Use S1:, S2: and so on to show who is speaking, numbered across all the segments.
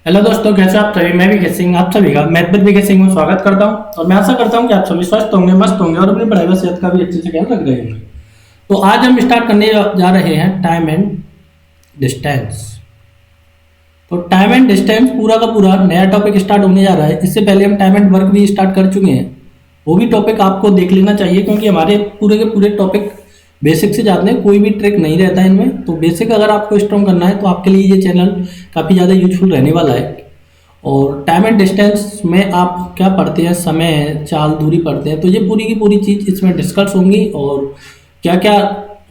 S1: Hello दोस्तों, कैसे आप सभी। मैं भी सिंह आप सभी का मैथमेट भी सिंह में स्वागत करता हूं और मैं आशा करता हूं कि आप सभी स्वस्थ होंगे, मस्त होंगे और अपनी पढ़ाई व सेहत का भी अच्छे से ख्याल रख रहे होंगे। तो आज हम स्टार्ट करने जा रहे हैं टाइम एंड डिस्टेंस। तो टाइम एंड डिस्टेंस पूरा का पूरा नया टॉपिक स्टार्ट होने जा रहा है। इससे पहले हम टाइम एंड वर्क भी स्टार्ट कर चुके हैं, वो भी टॉपिक आपको देख लेना चाहिए क्योंकि हमारे पूरे के पूरे टॉपिक बेसिक से जाते हैं, कोई भी ट्रिक नहीं रहता है इनमें। तो बेसिक अगर आपको स्ट्रॉन्ग करना है तो आपके लिए ये चैनल काफ़ी ज़्यादा यूजफुल रहने वाला है। और टाइम एंड डिस्टेंस में आप क्या पढ़ते हैं, समय, चाल, दूरी पढ़ते हैं, तो ये पूरी की पूरी चीज़ इसमें डिस्कस होंगी और क्या क्या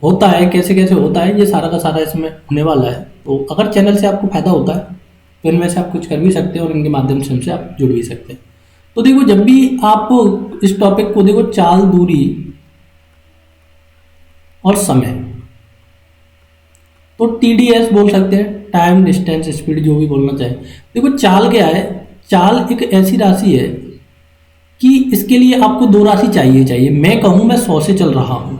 S1: होता है, कैसे कैसे होता है, ये सारा का सारा इसमें होने वाला है। तो अगर चैनल से आपको फायदा होता है तो इनमें से आप कुछ कर भी सकते हैं और इनके माध्यम से हमसे आप जुड़ भी सकते हैं। तो देखो, जब भी आप इस टॉपिक को देखो, चाल, दूरी और समय, तो टीडीएस बोल सकते हैं, टाइम डिस्टेंस स्पीड, जो भी बोलना चाहे। देखो, चाल क्या है? चाल एक ऐसी राशि है कि इसके लिए आपको दो राशि चाहिए। मैं कहूँ मैं 100 से चल रहा हूँ,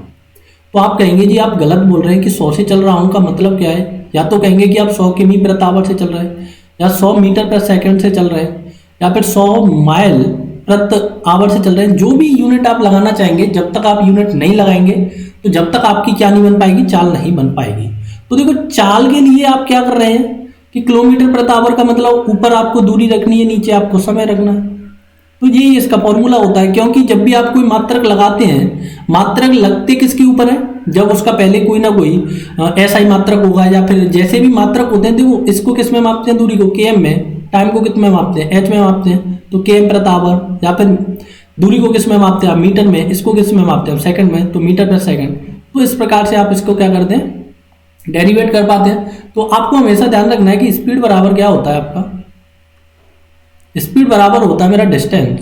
S1: तो आप कहेंगे जी आप गलत बोल रहे हैं कि 100 से चल रहा हूँ का मतलब क्या है। या तो कहेंगे कि आप 100 किमी प्रति आवर से चल रहे हैं, या 100 मीटर पर सेकंड से चल रहे हैं, या फिर 100 माइल प्रति आवर से चल रहे हैं। जो भी यूनिट आप लगाना चाहेंगे, जब तक आप यूनिट नहीं लगाएंगे तो जब तक आपकी क्या नहीं बन पाएगी, चाल नहीं बन पाएगी। तो देखो, चाल के लिए आप क्या कर रहे हैं कि किलोमीटर प्रति आवर का मतलब ऊपर आपको दूरी रखनी है, नीचे आपको समय रखना है। तो ये इसका फॉर्मूला होता है। क्योंकि जब भी आप कोई मात्रक लगाते हैं, मात्रक लगते किसके ऊपर है? जब उसका पहले कोई ना कोई ऐसा ही मात्रक होगा, या फिर जैसे भी मात्रक होते हैं, देखो इसको किस में मापते हैं, दूरी को केएम में, टाइम को कितने में मापते हैं, एच में मापते हैं, तो केएम प्रति आवर। या फिर दूरी को किस में मापते हैं आप, मीटर में, इसको किस में मापते हैं सेकंड में, तो मीटर पर सेकंड। तो इस प्रकार से आप इसको क्या करते हैं, डेरिवेट कर पाते हैं। तो आपको हमेशा ध्यान रखना है कि स्पीड बराबर क्या होता है आपका, स्पीड बराबर होता है मेरा डिस्टेंस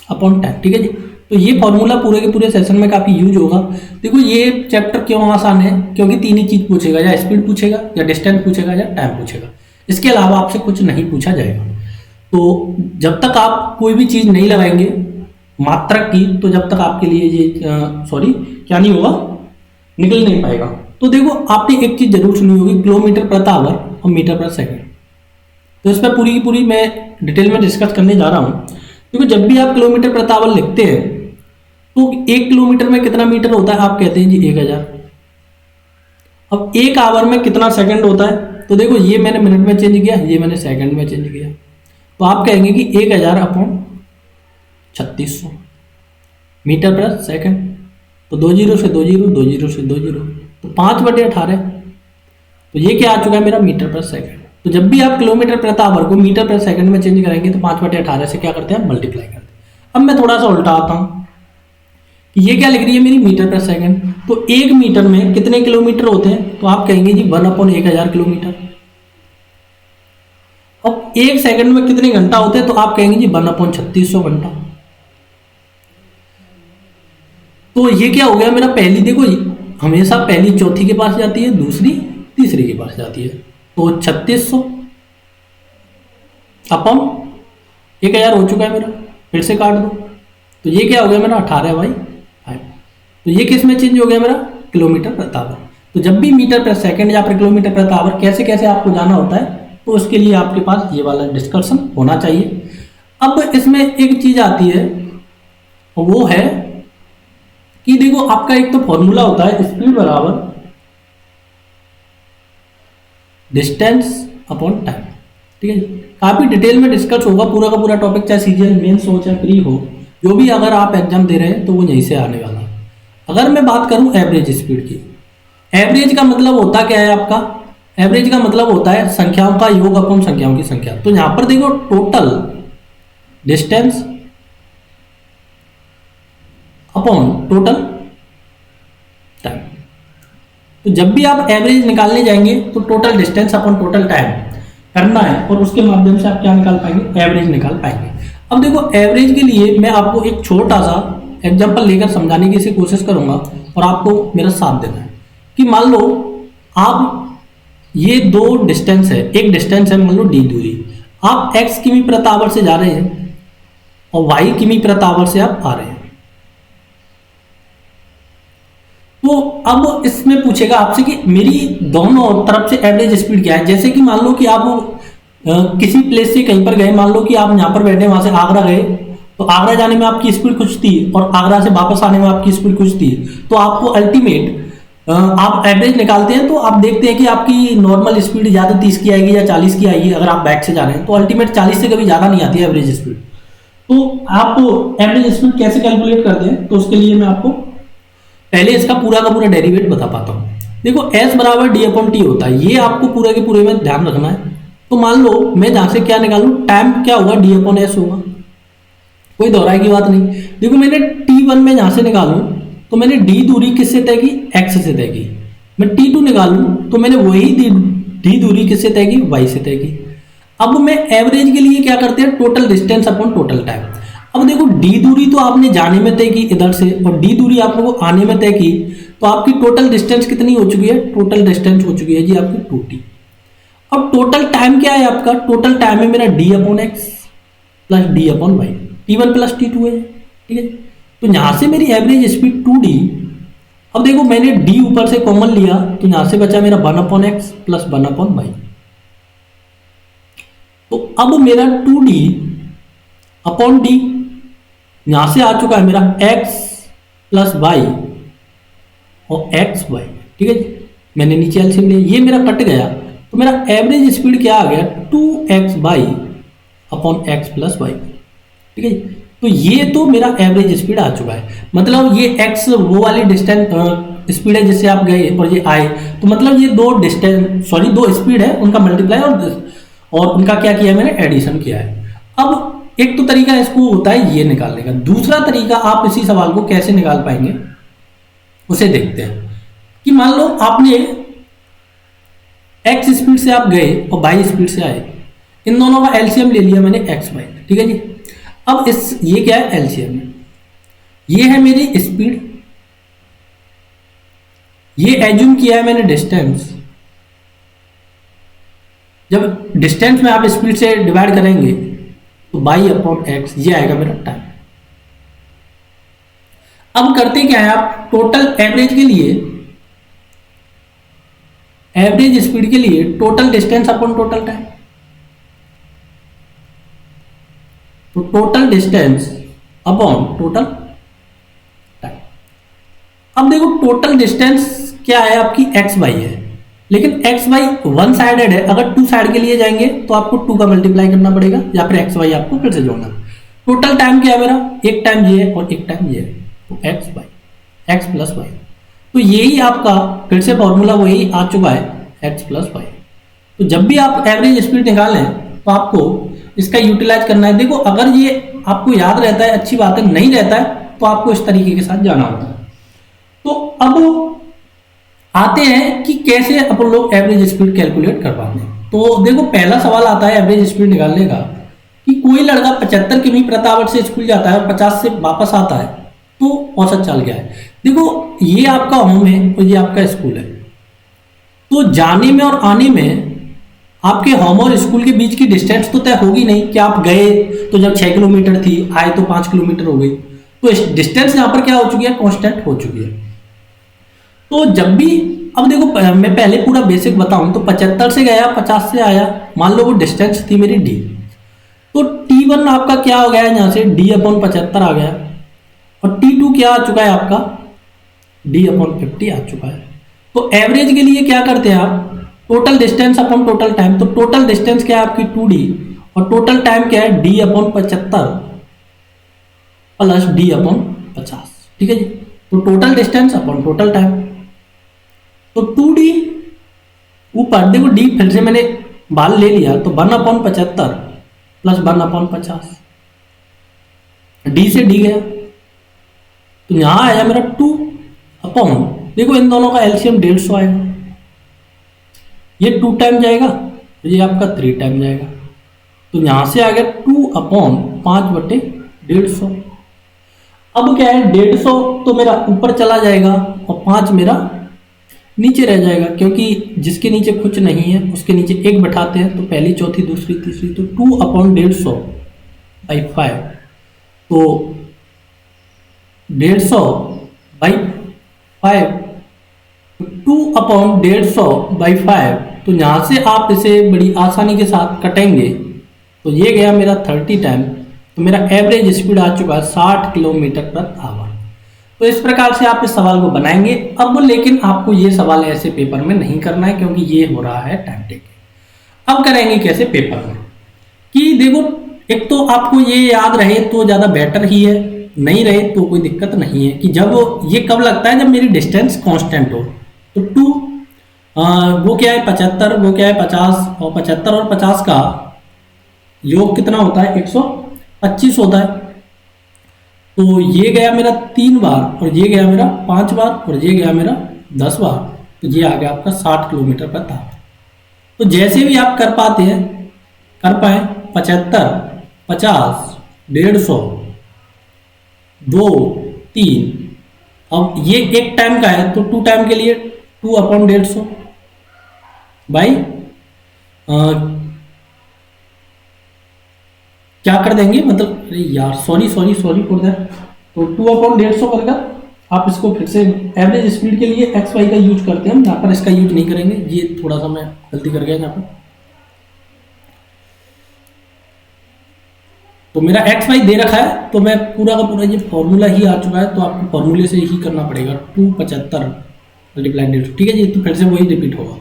S1: अपॉन टाइम। ठीक है जी। तो ये फॉर्मूला पूरे के पूरे सेशन में काफी यूज होगा। देखो, ये चैप्टर क्यों आसान है, क्योंकि तीन ही चीज पूछेगा, या स्पीड पूछेगा, या डिस्टेंस पूछेगा, या टाइम पूछेगा। इसके अलावा आपसे कुछ नहीं पूछा जाएगा। तो जब तक आप कोई भी चीज नहीं लगाएंगे मात्रक की, तो जब तक आपके लिए ये सॉरी क्या नहीं होगा, निकल नहीं पाएगा। तो देखो, आपने एक चीज जरूर सुनी होगी, किलोमीटर प्रति आवर और मीटर प्रति सेकंड। तो इस पर पूरी की पूरी मैं डिटेल में डिस्कस करने जा रहा हूं। क्योंकि जब भी आप किलोमीटर प्रति आवर लिखते हैं तो 1 किलोमीटर में कितना मीटर होता है, आप कहते हैं जी 1000। अब 1 आवर में कितना सेकंड होता है, तो देखो ये मैंने मिनट में चेंज किया, ये मैंने सेकंड में चेंज किया। तो आप कहेंगे कि 1000 अपॉन 3600 मीटर पर सेकंड। तो 20 से 20, 20 से 20, तो 5/18। तो ये क्या आ चुका है मेरा, मीटर पर सेकंड। तो जब भी आप किलोमीटर प्रति आवर को मीटर पर सेकंड में चेंज करेंगे तो 5/18 से क्या करते हैं, मल्टीप्लाई करते हैं। अब मैं थोड़ा सा उल्टा आता हूं कि ये क्या लिख रही है मेरी, मीटर पर सेकंड। तो 1 मीटर में कितने किलोमीटर होते हैं, तो आप कहेंगे जी 1/1000 किलोमीटर। अब 1 सेकंड में कितने घंटा होते हैं, तो आप कहेंगे जी 1/3600 घंटा। तो ये क्या हो गया मेरा, पहली देखो हमेशा पहली चौथी के पास जाती है, दूसरी तीसरी के पास जाती है। तो 3600 अपॉन 1000 हो चुका है मेरा, फिर से काट दो। तो ये क्या हो गया मेरा, 18/5। तो ये किस में चेंज हो गया मेरा, किलोमीटर प्रति आवर। तो जब भी मीटर पर सेकंड या फिर किलोमीटर प्रति आवर कैसे कैसे आपको जाना होता है, तो उसके लिए आपके पास ये वाला डिस्कशन होना चाहिए। अब इसमें एक चीज आती है, वो है कि देखो आपका एक तो फॉर्मूला होता है स्पीड बराबर डिस्टेंस अपॉन टाइम। ठीक है, काफी डिटेल में डिस्कस होगा पूरा का पूरा टॉपिक, चाहे सीजीएल मेंस हो चाहे प्री हो, जो भी अगर आप एग्जाम दे रहे हैं तो वो यहीं से आने वाला है। अगर मैं बात करूं एवरेज स्पीड की, एवरेज का मतलब होता क्या है आपका, एवरेज का मतलब होता है संख्याओं का योग अपॉन संख्याओं की संख्या। तो यहां पर देखो total distance upon total time. तो जब भी आप एवरेज निकालने जाएंगे तो total distance upon total time करना है, और उसके माध्यम से आप क्या निकाल पाएंगे, एवरेज निकाल पाएंगे। अब देखो, एवरेज के लिए मैं आपको एक छोटा सा एग्जांपल लेकर समझाने की इसे कोशिश करूंगा, और आपको मेरा साथ देना है। कि मान लो आप ये दो डिस्टेंस है, एक डिस्टेंस है मान लो डी दूरी, आप x किमी प्रति आवर से जा रहे हैं और y किमी प्रति आवर से आप आ रहे हैं। तो तो अब इसमें पूछेगा आपसे कि मेरी दोनों तरफ से एवरेज स्पीड क्या है। जैसे कि मान लो कि आप किसी प्लेस से कहीं पर गए, मान लो कि आप यहाँ पर बैठे, वहां से आगरा गए, तो आगरा जाने में आपकी स्पीड कुछ थी और आगरा से वापस आने में आपकी स्पीड कुछ थी। तो आपको अल्टीमेट आप एवरेज निकालते हैं तो आप देखते हैं कि आपकी नॉर्मल स्पीड ज़्यादा 30 की आएगी या 40 की आएगी। अगर आप बैक से जा रहे हैं तो अल्टीमेट 40 से कभी ज़्यादा नहीं आती है एवरेज स्पीड। तो आप एवरेज स्पीड कैसे कैलकुलेट करते हैं, तो उसके लिए मैं आपको पहले इसका पूरा का पूरा डेरिवेट बता पाता हूँ। देखो S बराबर डी अपॉन टी होता है, ये आपको पूरे के पूरे में ध्यान रखना है। तो मान लो मैं जहां से क्या निकालूं, टाइम क्या होगा, डी अपॉन एस होगा, कोई दोहराई की बात नहीं। देखो मैंने T1 में जहां से निकालूं तो मैंने D दूरी किससे तय की, X से तय की। मैं T2 निकालूं तो मैंने वही D दूरी किससे तय की, Y से तय की। अब मैं एवरेज के लिए क्या करते हैं, total distance upon total time. अब देखो D दूरी तो आपने जाने में तय की इधर से और D दूरी आप लोगों को आने में तय की, तो आपकी टोटल डिस्टेंस कितनी हो चुकी है, टोटल डिस्टेंस हो चुकी है जी आपकी 2T। अब टोटल टाइम क्या है आपका, टोटल टाइम है मेरा D upon x plus D upon y, T1 प्लस T2 है, ठीक है। तो यहां से मेरी एवरेज स्पीड 2D। अब देखो मैंने D ऊपर से कॉमन लिया तो यहां से बचा मेरा 1 upon x plus 1 upon y. तो अब मेरा 2D अपॉन D यहां से आ चुका है मेरा x प्लस वाई और एक्स वाई, ठीक है जी। मैंने नीचे एलसीएम लिया, ये मेरा कट गया, तो मेरा एवरेज स्पीड क्या आ गया, 2x y upon x plus y, ठीक है। तो ये तो मेरा एवरेज स्पीड आ चुका है। मतलब ये x वो वाली डिस्टेंस स्पीड है जिससे आप गए और ये आए, तो मतलब ये दो स्पीड है, उनका मल्टीप्लाई और उनका क्या किया मैंने, एडिशन किया है। अब एक तो तरीका इसको होता है ये निकालने का, दूसरा तरीका आप इसी सवाल को कैसे निकाल पाएंगे उसे देखते हैं। कि मान लो आपने x स्पीड से आप गए और y स्पीड से आए, इन दोनों का एलसीएम ले लिया मैंने x y, ठीक है जी। अब ये क्या है, एलसीएम, ये है मेरी स्पीड, ये एज्यूम किया है मैंने डिस्टेंस। जब डिस्टेंस में आप स्पीड से डिवाइड करेंगे तो y अपॉन एक्स, ये आएगा मेरा टाइम। अब करते क्या है, आप टोटल एवरेज के लिए, एवरेज स्पीड के लिए total distance upon total time, तो total distance upon total time. अब देखो टोटल डिस्टेंस क्या है आपकी, एक्स वाई है, लेकिन एक्स वाई वन साइडेड है। अगर टू साइड के लिए जाएंगे तो आपको 2 का मल्टीप्लाई करना पड़ेगा या फिर एक्स वाई आपको फिर से जोड़ना। टोटल टाइम क्या है मेरा, एक टाइम ये है और एक टाइम ये है, तो x y, x plus y. तो यही आपका फिर से फॉर्मूला वही आ चुका है, एक्स प्लस वाई। तो जब भी आप एवरेज स्पीड निकालें तो आपको इसका यूटिलाइज करना है। देखो अगर ये आपको याद रहता है अच्छी बात है, नहीं रहता है तो आपको इस तरीके के साथ जाना होता है। तो अब आते हैं कि कैसे अपन लोग एवरेज स्पीड कैलकुलेट कर पाते हैं। तो देखो पहला सवाल आता है एवरेज स्पीड निकालने का कि कोई लड़का 75 किमी प्रति आवर से स्कूल जाता है और 50 से वापस आता है, तो औसत चाल क्या है। देखो ये आपका होम है और ये आपका स्कूल है, तो जाने में और आने में आपके होम और स्कूल के बीच की डिस्टेंस तो तय होगी नहीं कि आप गए तो जब 6 किलोमीटर थी, आए तो 5 किलोमीटर हो गई। तो डिस्टेंस यहाँ पर क्या हो चुकी है, कांस्टेंट हो चुकी है। तो जब भी, अब देखो मैं पहले पूरा बेसिक बताऊं तो 75 से गया, 50 से आया, मान लो वो डिस्टेंस थी मेरी d, तो T1 आपका क्या हो गया है, यहाँ से d अपॉन 75 आ गया, और T2 क्या आ चुका है आपका, d अपॉन 50 आ चुका है। तो एवरेज के लिए क्या करते हैं आप, total distance upon total time. तो टोटल डिस्टेंस क्या है आपकी 2d और टोटल टाइम क्या है, d upon 75 plus d upon 50, ठीक है जी। तो total distance upon total time, तो 2d ऊपर देखो d फिर से मैंने बाल ले लिया, तो 1 अपॉन 75 प्लस 1 अपॉन 50, d से d गया, तो यहां आया मेरा 2 अपॉन, देखो इन दोनों का एलसीएम 150 आएगा, ये 2 टाइम जाएगा तो ये आपका 3 टाइम जाएगा, तो यहां से आ गया 2 अपॉन 5/150। अब क्या है, 150 तो मेरा ऊपर चला जाएगा और 5 मेरा नीचे रह जाएगा, क्योंकि जिसके नीचे कुछ नहीं है उसके नीचे 1 बैठाते हैं, तो पहली चौथी दूसरी तीसरी, तो 2 अपॉन 150/5, तो 150/5 2/150/5, तो यहाँ से आप इसे बड़ी आसानी के साथ कटेंगे तो ये गया मेरा 30 टाइम, तो मेरा एवरेज स्पीड आ चुका है 60 किलोमीटर पर आवर। तो इस प्रकार से आप इस सवाल को बनाएंगे। अब लेकिन आपको ये सवाल ऐसे पेपर में नहीं करना है क्योंकि ये हो रहा है टाइम टेकिंग। अब करेंगे कैसे पेपर में कि देखो, एक तो आपको ये याद रहे तो ज़्यादा बेटर ही है, नहीं रहे तो कोई दिक्कत नहीं है कि जब ये कब लगता है, जब मेरी डिस्टेंस कांस्टेंट हो। तो वो क्या है 75, वो क्या है 50, और 75 और 50 का योग कितना होता है 125 होता है। तो ये गया मेरा 3 बार और ये गया मेरा 5 बार और ये गया मेरा 10 बार, तो ये आ गया आपका 60 किलोमीटर पर था। तो जैसे भी आप कर पाते हैं कर पाए 75, 50, 150, 2, 3, अब ये एक टाइम का है तो 2 टाइम के लिए 2/150 बाई क्या कर देंगे, मतलब अरे यार सॉरी फॉर दैट, तो 2/150 कर कर आप इसको फिर से एवरेज स्पीड के लिए एक्स वाई का यूज करते हैं हम, यहाँ पर इसका यूज नहीं करेंगे, ये थोड़ा सा मैं गलती कर गया यहाँ पर। तो मेरा एक्स वाई दे रखा है तो मैं पूरा का पूरा ये फॉर्मूला ही आ चुका है, तो आपको फॉर्मूले से ही करना पड़ेगा 275 मल्टीप्लाई 150, ठीक है जी। तो फिर से वही रिपीट होगा।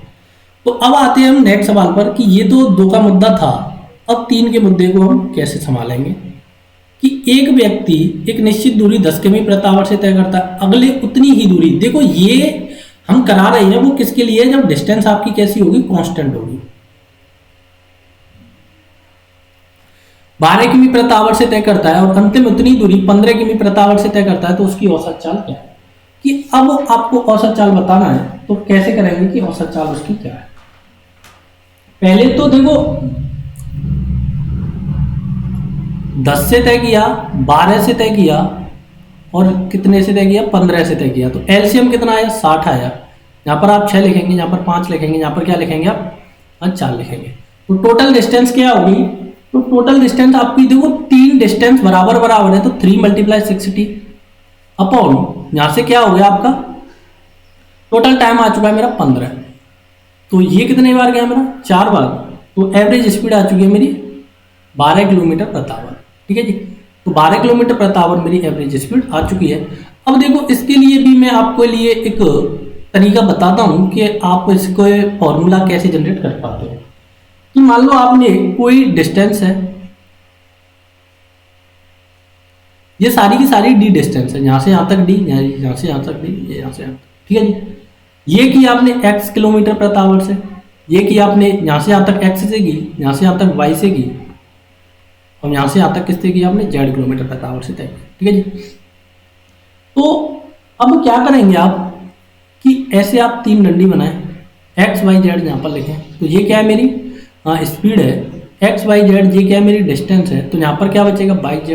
S1: तो अब आते हैं हम नेक्स्ट सवाल पर कि ये तो 2 का मुद्दा था, अब 3 के मुद्दे को हम कैसे संभालेंगे कि एक व्यक्ति एक निश्चित दूरी 10 किमी प्रति आवर से तय करता है, अगले उतनी ही दूरी, देखो ये हम करा रहे हैं वो किसके लिए, जब डिस्टेंस आपकी कैसी होगी, कांस्टेंट होगी। 12 किमी प्रति आवर से तय करता है और अंतिम उतनी दूरी 15 किमी प्रति आवर से तय करता है, तो उसकी औसत चाल क्या है। कि अब आपको औसत चाल बताना है तो कैसे करेंगे कि औसत चाल उसकी क्या है। पहले तो देखो 10 से तय किया, 12 से तय किया और कितने से तय किया, 15 से तय किया, तो एलसीएम कितना आया 60 आया। यहाँ पर आप 6 लिखेंगे, यहाँ पर 5 लिखेंगे, यहाँ पर क्या लिखेंगे आप 4 लिखेंगे। तो टोटल डिस्टेंस क्या होगी, तो टोटल डिस्टेंस आपकी देखो 3 डिस्टेंस बराबर बराबर है, तो 3 × 60 अपॉन यहाँ से क्या हो गया आपका टोटल टाइम आ चुका है मेरा 15, तो ये कितने बार गया मेरा 4 बार, तो एवरेज स्पीड आ चुकी है मेरी 12 किलोमीटर प्रति आवर, ठीक है जी। तो 12 किलोमीटर प्रति आवर मेरी एवरेज स्पीड आ चुकी है। अब देखो इसके लिए भी मैं आपको लिए एक तरीका बताता हूँ कि आप इसको फॉर्मूला कैसे जनरेट कर पाते हो। कि मान लो आपने कोई डिस्टेंस है, ये सारी की सारी डी डिस्टेंस है, यहाँ से यहाँ तक डी, यहाँ से यहाँ तक डी, ये यहाँ से यहाँ तक, ठीक है जी। ये की आपने x किलोमीटर प्रति आवर से, ये की आपने यहाँ से यहाँ तक x से की, यहाँ से यहाँ तक y से की, और यहाँ से यहाँ तक किससे की आपने z किलोमीटर प्रति आवर से तय की, ठीक है जी। तो अब क्या करेंगे आप कि ऐसे आप 3 डंडी बनाएं, x y z यहाँ पर लिखें, तो ये क्या है मेरी स्पीड है, x y z, ये क्या है मेरी डिस्टेंस है, तो यहाँ पर क्या बचेगा y z,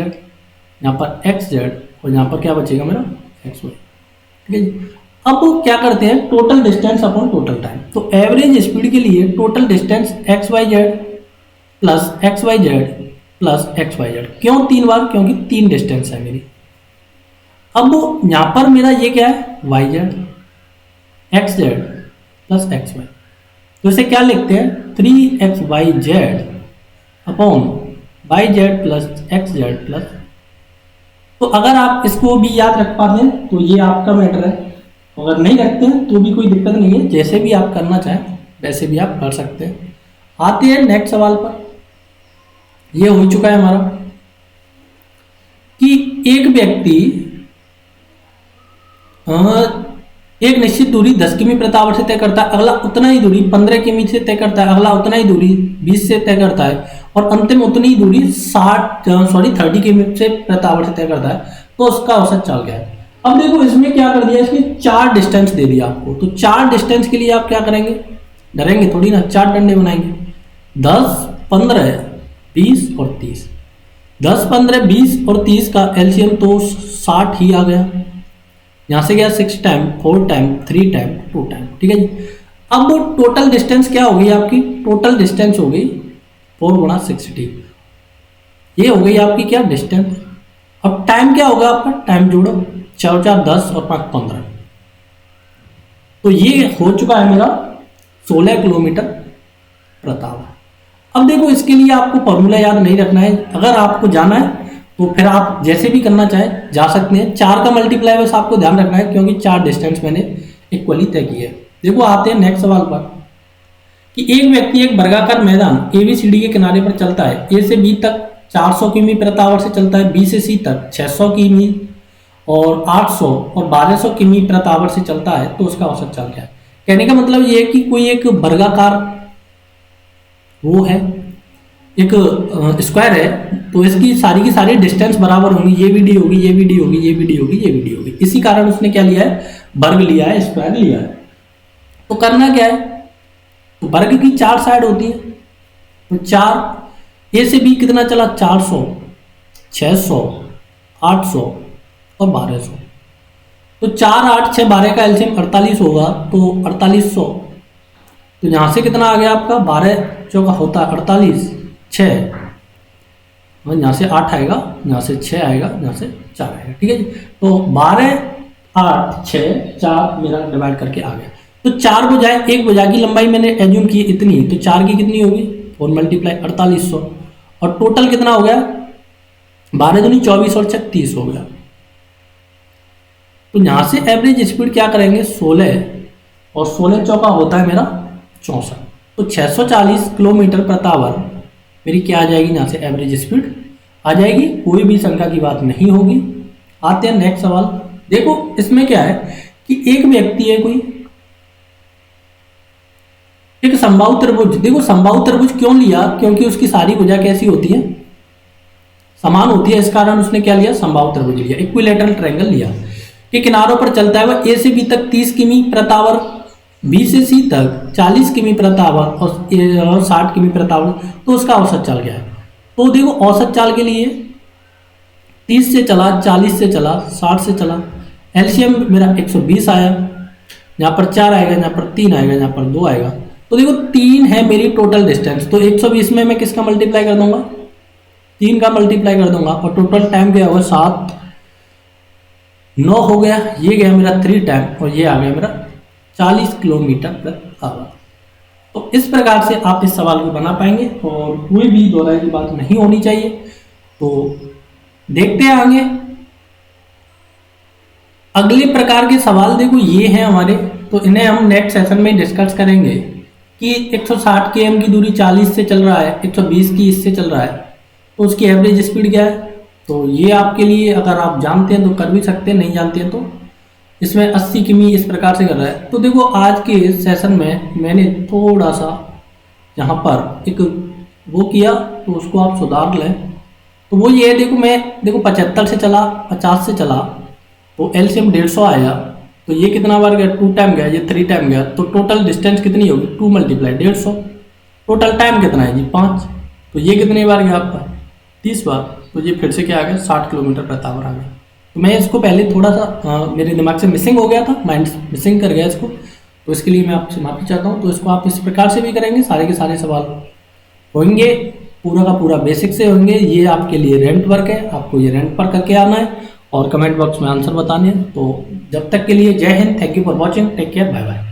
S1: यहाँ पर x z, और यहाँ पर क्या बचेगा मेरा x y, ठीक है जी। अब क्या करते हैं total distance upon total time, तो एवरेज स्पीड के लिए total distance x y z plus x y z plus x y z, क्यों 3 बार, क्योंकि 3 डिस्टेंस है मेरी। अब यहाँ पर मेरा ये क्या है y z, x z plus x y, तो इसे क्या लिखते हैं 3xyz upon y z plus x z plus. तो अगर आप इसको भी याद रख पाते हैं तो ये आपका मैटर है, अगर नहीं रखते हैं तो भी कोई दिक्कत नहीं है, जैसे भी आप करना चाहें वैसे भी आप कर सकते हैं। आते हैं नेक्स्ट सवाल पर। ये हो चुका है हमारा कि एक व्यक्ति एक निश्चित दूरी 10 किमी प्रति आवर से तय करता है, अगला उतना ही दूरी 15 किमी से तय करता है, अगला उतना ही दूरी 20 से तय करता है, और अंतिम उतनी ही दूरी 30 किमी से प्रति आवर से तय करता है, तो उसका औसत चाल क्या है। अब देखो इसमें क्या कर दिया, इसमें 4 डिस्टेंस दे दिया आपको, तो 4 डिस्टेंस के लिए आप क्या करेंगे, डरेंगे थोड़ी ना, 4 डंडे बनाएंगे, 10, 15, 20 और 30। 10, 15, 20 और 30 का एलसीएम तो 60 ही आ गया, यहाँ से गया 6 टाइम, 4 टाइम, 3 टाइम, 2 टाइम, ठीक है जी। अब टोटल डिस्टेंस क्या होगी आपकी, टोटल डिस्टेंस हो गई 4 × 60, ये हो गई आपकी क्या डिस्टेंस। अब टाइम क्या होगा आपका, टाइम जोड़ो, 4 × 4 10 और 5 15, तो ये हो चुका है मेरा 16 किलोमीटर प्रति आवर। अब देखो इसके लिए आपको फॉर्मूला याद नहीं रखना है, अगर आपको जाना है तो फिर आप जैसे भी करना चाहें जा सकते हैं। 4 का मल्टीप्लाई बस आपको ध्यान रखना है, क्योंकि 4 डिस्टेंस मैंने इक्वली तय किए। देखो आते हैं नेक्स्ट सवाल पर कि एक व्यक्ति एक वर्गाकार मैदान ABCD के किनारे पर चलता है। A से B तक 400 किमी प्रति आवर से चलता है, B से C तक 600 किमी और 800 और 1200 किमी प्रति आवर से चलता है, तो उसका औसत चाल क्या है। कहने का मतलब ये है कि कोई एक वर्गाकार वो है, एक स्क्वायर है, तो इसकी सारी की सारी डिस्टेंस बराबर होंगी, ये भी डी होगी, ये भी डी होगी, ये भी डी होगी, ये भी डी होगी। इसी कारण उसने क्या लिया है, वर्ग लिया है, स्क्वायर लिया है। तो करना क्या है, तो वर्ग की 4 साइड होती है, तो 4 A से B कितना चला 400, 600, 800 और 1200। तो 4, 8, 6, 12 का एलसीएम 48 होगा, तो 4800। तो यहाँ से कितना आ गया आपका 12 चौका होता है 48, 6, यहाँ से 8 आएगा, यहाँ से 6 आएगा, यहाँ से 4 आएगा। ठीक है जी। तो 12, 8, 6, 4 मेरा डिवाइड करके आ गया। तो 4 भुजाएं, एक भुजा की लंबाई मैंने एज्यूम की इतनी, तो 4 की कितनी होगी 4 मल्टीप्लाई 4800 और टोटल कितना हो गया 12 दूनी 24 और 36 हो गया। तो यहाँ से एवरेज स्पीड क्या करेंगे 16 और 16 चौका होता है मेरा 64, तो 640 किलोमीटर प्रति आवर मेरी क्या आ जाएगी, यहाँ से एवरेज स्पीड आ जाएगी। कोई भी शंका की बात नहीं होगी। आते हैं नेक्स्ट सवाल। देखो इसमें क्या है कि एक व्यक्ति है, कोई एक समबाहु त्रिभुज। देखो समबाहु त्रिभुज क्यों लिया, क्योंकि उसकी सारी भुजा कैसी होती है, समान होती है, इस कारण उसने क्या लिया समबाहु त्रिभुज लिया, इक्विलैटरल ट्रायंगल लिया। के किनारों पर चलता है वह A से B तक 30 किमी प्रति आवर, B से C तक 40 किमी प्रति आवर और 60 किमी प्रति आवर, तो उसका औसत चाल क्या है। तो देखो औसत चाल के लिए 30 से चला, 40 से चला, 60 से चला, एलसीएम मेरा 120 आया, यहाँ पर 4 आएगा, यहाँ पर 3 आएगा, यहाँ पर 2 आएगा। तो देखो 3 है मेरी टोटल डिस्टेंस, तो 120 में मैं किसका मल्टीप्लाई कर दूंगा 3 का मल्टीप्लाई कर दूंगा, और टोटल टाइम क्या होगा 7, 9 हो गया, ये गया मेरा 3 टाइम और ये आ गया मेरा 40 किलोमीटर प्रति आवर। तो इस प्रकार से आप इस सवाल को बना पाएंगे और कोई भी दोहराई की बात नहीं होनी चाहिए। तो देखते हैं आगे अगले प्रकार के सवाल। देखो ये हैं हमारे, तो इन्हें हम नेक्स्ट सेशन में डिस्कस करेंगे कि 160 km की दूरी 40 से चल रहा है, 120 की इससे चल रहा है, तो उसकी एवरेज स्पीड क्या है। तो ये आपके लिए अगर आप जानते हैं तो कर भी सकते हैं, नहीं जानते हैं तो इसमें 80 किमी इस प्रकार से कर रहा है। तो देखो आज के सेशन में मैंने थोड़ा सा यहाँ पर एक वो किया, तो उसको आप सुधार लें। तो वो ये देखो मैं देखो 75 से चला, 50 से चला, तो एलसीएम 150 आया, तो ये कितना बार गया 2 टाइम गया, ये 3 टाइम गया, तो टोटल डिस्टेंस कितनी होगी 2 मल्टीप्लाई 150, टोटल टाइम कितना है जी 5, तो ये कितने बार गया आपका 30 बार, तो ये फिर से क्या आ गया 60 किलोमीटर प्रति आवर आ गया। तो मैं इसको पहले थोड़ा सा मेरे दिमाग से मिसिंग हो गया था, माइंड मिसिंग कर गया इसको, तो इसके लिए मैं आपसे माफ़ी चाहता हूँ। तो इसको आप इस प्रकार से भी करेंगे, सारे के सारे सवाल होंगे पूरा का पूरा बेसिक से होंगे। ये आपके लिए रेंट वर्क है, आपको ये रेंट पर करके आना है और कमेंट बॉक्स में आंसर बताने हैं। तो जब तक के लिए Jai Hind, thank you for watching, take care, bye bye.